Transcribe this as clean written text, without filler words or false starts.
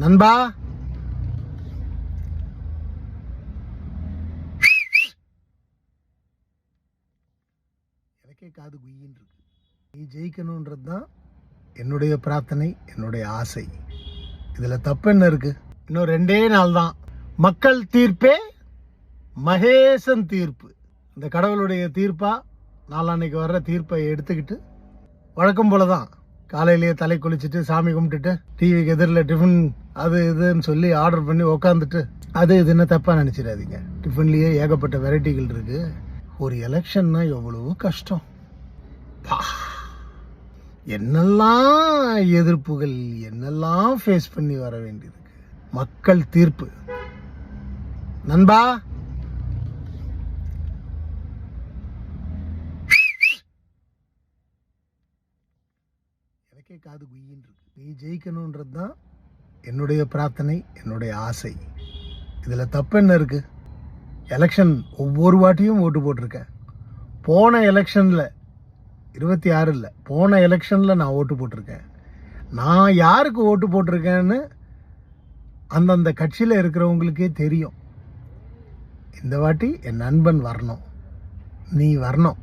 நண்பா, எனக்கே காது குயின்னு இருக்கு. நீ ஜெயிக்கணுன்றது தான் என்னுடைய பிரார்த்தனை, என்னுடைய ஆசை. இதுல தப்பு என்ன இருக்கு? இன்னும் 2 நாள் தான். மக்கள் தீர்ப்பே மகேசன் தீர்ப்பு. இந்த கடவுளுடைய தீர்ப்பா நாளான்னைக்கு வர்ற தீர்ப்பை எடுத்துக்கிட்டு வழக்கம் போலதான் காலையிலேயே தலை குளிச்சுட்டு சாமி கும்பிட்டுட்டு டிவிக்கு எதிரில் டிஃபன் அது இதுன்னு சொல்லி ஆர்டர் பண்ணி உக்காந்துட்டு அது இதுன்னு தப்பா நினைச்சிடாதீங்க. டிஃபன்லயே ஏகப்பட்ட வெரைட்டிகள் இருக்கு. ஒரு எலெக்ஷன்னா எவ்வளவு கஷ்டம். என்னெல்லாம் எதிர்ப்புகள், என்னெல்லாம் ஃபேஸ் பண்ணி வர வேண்டியிருக்கு. மக்கள் தீர்ப்பு. நண்பா, எனக்கே காது குயின்னு இருக்கு. நீ ஜெயிக்கணுன்றது தான் என்னுடைய பிரார்த்தனை, என்னுடைய ஆசை. இதுல தப்பு என்ன இருக்கு? எலெக்ஷன் ஒவ்வொரு வாட்டியும் ஓட்டு போட்டிருக்கேன். போன எலெக்ஷன்ல 26 போன எலெக்ஷன்ல நான் ஓட்டு போட்டிருக்கேன். நான் யாருக்கு ஓட்டு போட்டிருக்கேன்னு அந்தந்த கட்சியில இருக்கிறவங்களுக்கே தெரியும். இந்த வாட்டி என் நண்பன் வரணும், நீ வரணும்.